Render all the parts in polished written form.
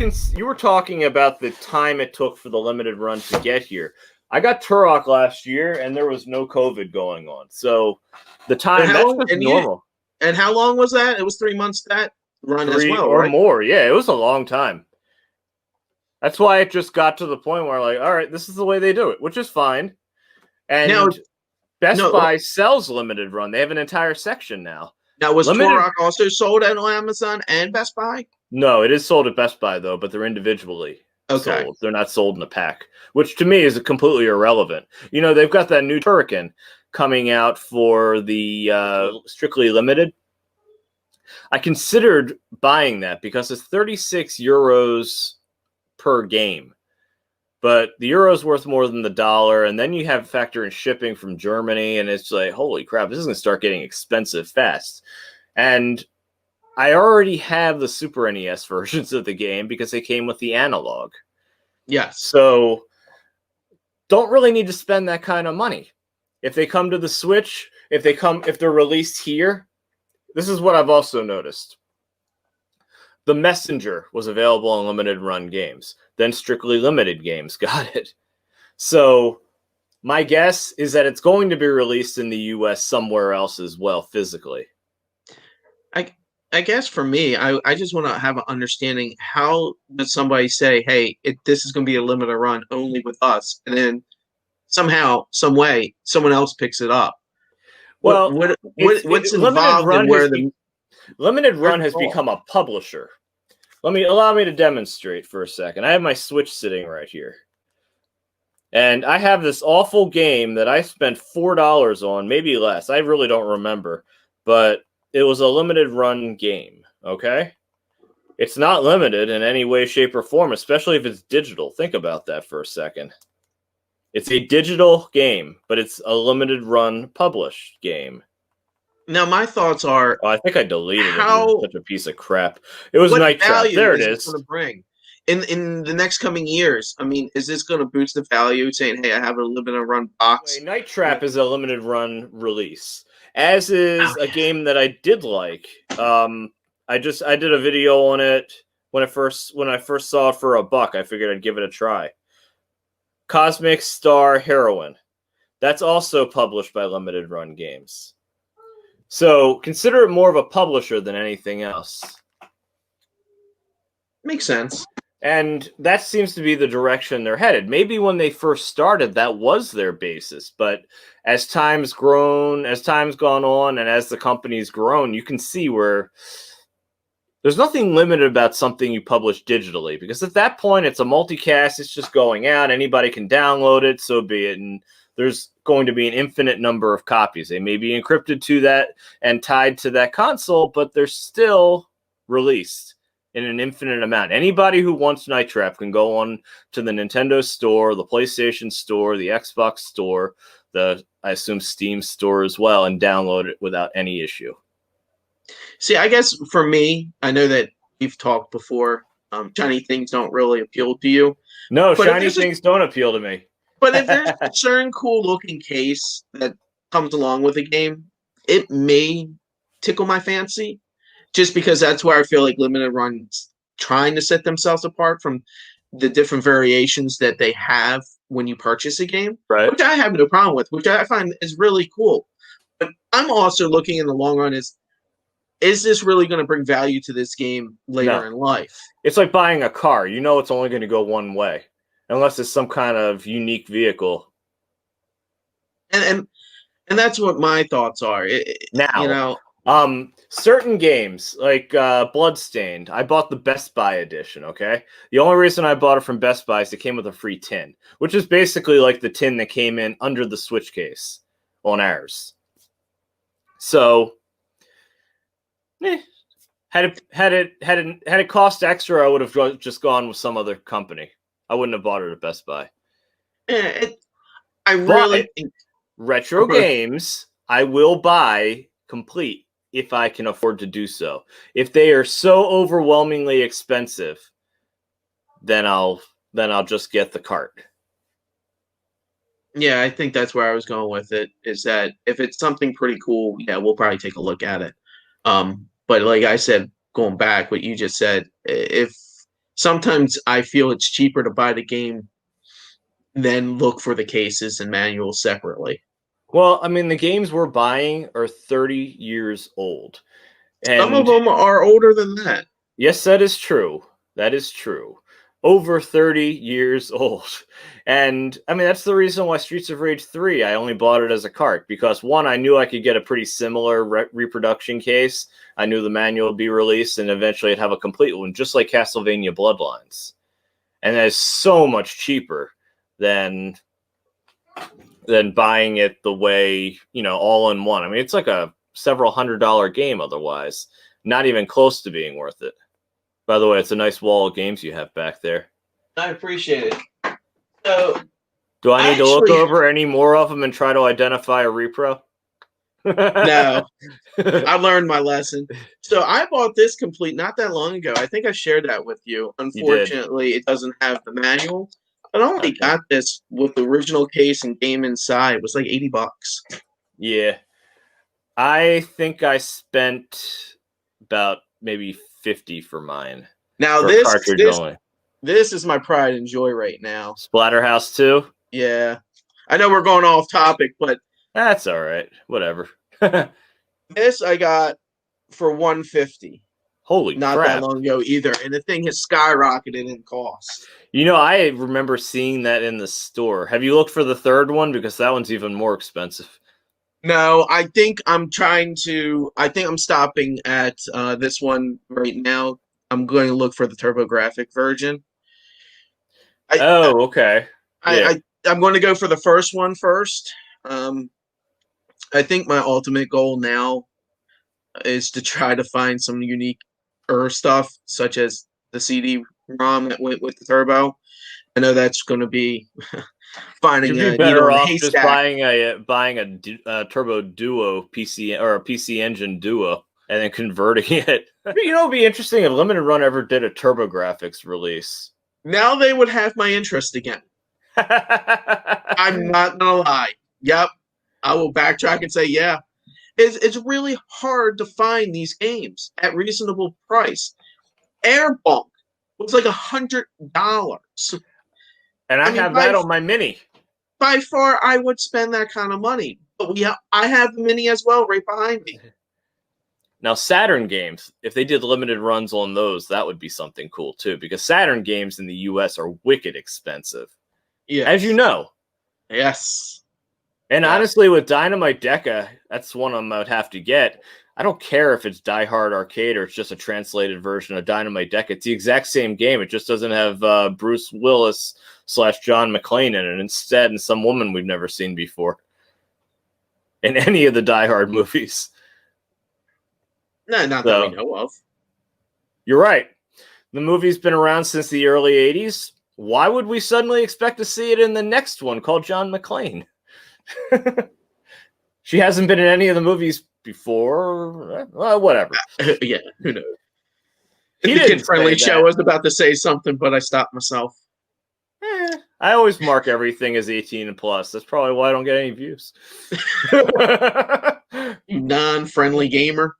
you were talking about the time it took for the limited run to get here. I got Turok last year, and there was no COVID going on, so the time that's just normal. And how long was that? It was 3 months that run as 3 well, or right? more. Yeah, it was a long time. That's why it just got to the point where, like, all right, this is the way they do it, which is fine. And Best Buy sells limited run. They have an entire section now. Now, was Turok also sold at Amazon and Best Buy? No, it is sold at Best Buy, though, but they're individually sold. They're not sold in a pack, which to me is completely irrelevant. You know, they've got that new Turrican coming out for the strictly limited. I considered buying that because it's 36 euros per game. But the euro's worth more than the dollar, and then you have to factor in shipping from Germany, and it's like, holy crap, this is going to start getting expensive fast. And I already have the Super NES versions of the game because they came with the analog. Yes. So don't really need to spend that kind of money. If they come to the Switch, if they're released here, this is what I've also noticed. The Messenger was available in limited run games. Then strictly limited games got it. So my guess is that it's going to be released in the US somewhere else as well, physically. I guess for me, I just want to have an understanding. How does somebody say, hey, this is going to be a limited run only with us, and then somehow, some way, someone else picks it up? Well, what's involved in where the limited run has become a publisher? Allow me to demonstrate for a second. I have my Switch sitting right here. And I have this awful game that I spent $4 on, maybe less. I really don't remember. But it was a limited run game, okay? It's not limited in any way, shape, or form, especially if it's digital. Think about that for a second. It's a digital game, but it's a limited run published game. Now, my thoughts are... I think I deleted it. It was such a piece of crap. It was Night Trap. There it is. Going to bring in the next coming years? I mean, is this going to boost the value, saying, hey, I have a limited run box? Night Trap is a limited run release, as is a game that I did like. I did a video on it when I first saw it for $1. I figured I'd give it a try. Cosmic Star Heroine. That's also published by Limited Run Games. So consider it more of a publisher than anything else. Makes sense. And that seems to be the direction they're headed. Maybe when they first started, that was their basis. But as time's gone on, and as the company's grown, you can see where there's nothing limited about something you publish digitally. Because at that point, it's a multicast. It's just going out. Anybody can download it, so be it. And there's going to be an infinite number of copies. They may be encrypted to that and tied to that console, but they're still released in an infinite amount. Anybody who wants Night Trap can go on to the Nintendo store, the PlayStation store, the Xbox store, I assume Steam store as well, and download it without any issue. See, I guess for me, I know that you've talked before. Shiny things don't really appeal to you. No, shiny things don't appeal to me. But if there's a certain cool-looking case that comes along with a game, it may tickle my fancy, just because that's where I feel like Limited Run's trying to set themselves apart from the different variations that they have when you purchase a game, right? Which I have no problem with, which I find is really cool. But I'm also looking in the long run is this really going to bring value to this game later in life? It's like buying a car. You know it's only going to go one way. Unless it's some kind of unique vehicle. And that's what my thoughts are. Certain games, like Bloodstained, I bought the Best Buy edition, okay? The only reason I bought it from Best Buy is it came with a free tin, which is basically like the tin that came in under the Switch case on ours. So, had it cost extra, I would have just gone with some other company. I wouldn't have bought it at Best Buy. I really think retro games I will buy complete if I can afford to do so. If they are so overwhelmingly expensive, then I'll just get the cart. Yeah, I think that's where I was going with it, is that if it's something pretty cool, yeah, we'll probably take a look at it. But like I said, going back, what you just said, if sometimes I feel it's cheaper to buy the game than look for the cases and manuals separately. Well, I mean, the games we're buying are 30 years old. Some of And them are older than that. yes, that is true. That is true. Over 30 years old. And I mean, that's the reason why Streets of Rage 3, I only bought it as a cart. Because one, I knew I could get a pretty similar reproduction case. I knew the manual would be released and eventually I'd have a complete one, just like Castlevania Bloodlines. And that is so much cheaper than buying it the way, all in one. I mean, it's like a several $100 game otherwise. Not even close to being worth it. By the way, it's a nice wall of games you have back there. I appreciate it. So, do I need to look over any more of them and try to identify a repro? No, I learned my lesson. So I bought this complete not that long ago. I think I shared that with you. Unfortunately, it doesn't have the manual. But I only got this with the original case and game inside. It was like $80. Yeah. I think I spent about maybe 50 for mine. Now for this is my pride and joy right now. Splatterhouse 2? Yeah. I know we're going off topic, but that's all right. Whatever. This I got for $150. Holy not crap. that long ago either, and the thing has skyrocketed in cost. I remember seeing that in the store. Have you looked for the third one? Because that one's even more expensive. No, I think I'm stopping at this one right now. I'm going to look for the TurboGrafx version. Okay. I'm going to go for the first one first. I think my ultimate goal now is to try to find some unique stuff, such as the CD-ROM that went with the Turbo. I know that's going to be finding You'd be better off just buying a Turbo Duo PC or a PC Engine Duo and then converting it. It'd be interesting if Limited Run ever did a TurboGrafx release. Now they would have my interest again. I'm not gonna lie. Yep, I will backtrack and say, yeah, it's really hard to find these games at reasonable price. Airbunk was like $100. And I have that on my Mini. By far, I would spend that kind of money. But I have the Mini as well right behind me. Now, Saturn games, if they did limited runs on those, that would be something cool, too. Because Saturn games in the U.S. are wicked expensive. Yeah, as you know. Yes. And honestly, with Dynamite Deca, that's one of them I would have to get. I don't care if it's Die Hard Arcade or it's just a translated version of Dynamite Deca. It's the exact same game. It just doesn't have Bruce Willis / John McClane in it. Instead, and some woman we've never seen before in any of the Die Hard movies. No, not that we know of. You're right. The movie's been around since the early 80s. Why would we suddenly expect to see it in the next one called John McClane? She hasn't been in any of the movies before. Well, whatever. Yeah, who knows? The kid-friendly show was about to say something, but I stopped myself. I always mark everything as 18 and plus. That's probably why I don't get any views. You non-friendly gamer.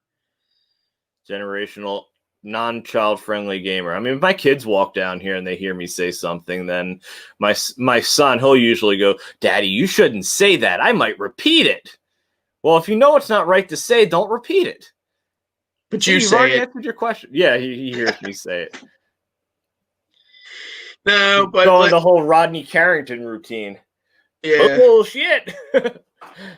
Generational, non-child-friendly gamer. I mean, if my kids walk down here and they hear me say something, then my son, he'll usually go, "Daddy, you shouldn't say that. I might repeat it." Well, if you know it's not right to say, don't repeat it. But you've already answered your question. Yeah, he hears me say it. No, but going the whole Rodney Carrington routine. Yeah. Bullshit.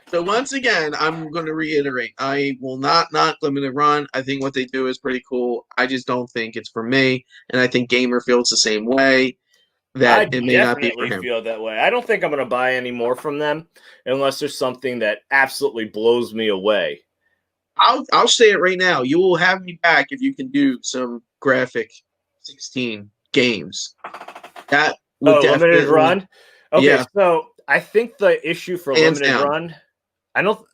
So once again, I'm going to reiterate: I will not Limited Run. I think what they do is pretty cool. I just don't think it's for me, and I think Gamer feels the same way. That it may not be for him. Feel that way. I don't think I'm going to buy any more from them unless there's something that absolutely blows me away. I'll say it right now. You will have me back if you can do some graphic 16 games. That would definitely Limited Run. Okay, yeah. So I think the issue for Limited Run, I don't.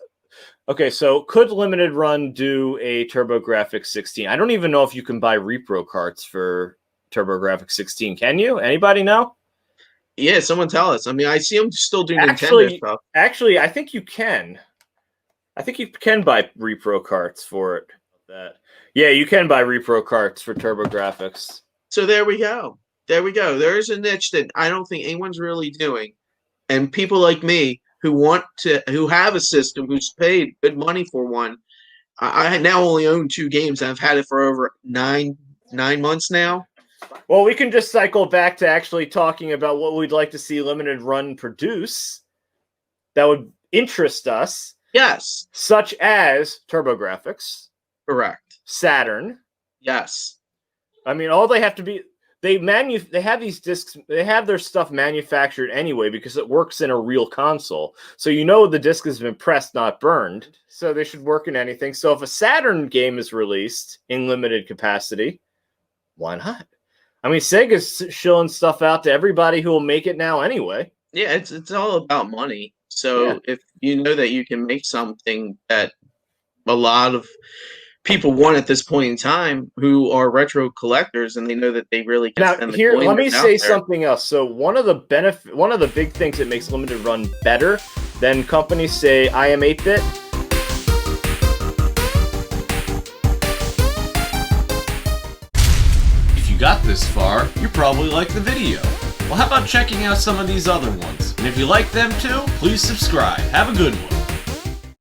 Okay, so could Limited Run do a TurboGrafx 16? I don't even know if you can buy repro carts for TurboGrafx 16. Can you? Anybody know? Yeah, someone tell us. I mean, I see them still doing Nintendo stuff. Actually, I think you can. I think you can buy repro carts for it. Yeah, you can buy repro carts for TurboGrafx. So there we go. There we go. There is a niche that I don't think anyone's really doing. And people like me who have a system, who's paid good money for one. I now only own 2 games. I've had it for over nine months now. Well, we can just cycle back to actually talking about what we'd like to see limited run produce that would interest us. Yes. Such as TurboGrafx. Correct. Saturn. Yes. I mean, all they have to be... They have these discs, they have their stuff manufactured anyway because it works in a real console. So you know the disc has been pressed, not burned. So they should work in anything. So if a Saturn game is released in limited capacity, why not? I mean, Sega's shilling stuff out to everybody who will make it now anyway. Yeah, it's all about money. So if you know that you can make something that a lot of people want at this point in time who are retro collectors and they know that they really can spend the coin. Let me say something else. So one of the big things that makes limited run better than companies say I am 8-bit. If you got this far, you probably liked the video. Well, how about checking out some of these other ones? And if you like them too, please subscribe. Have a good one.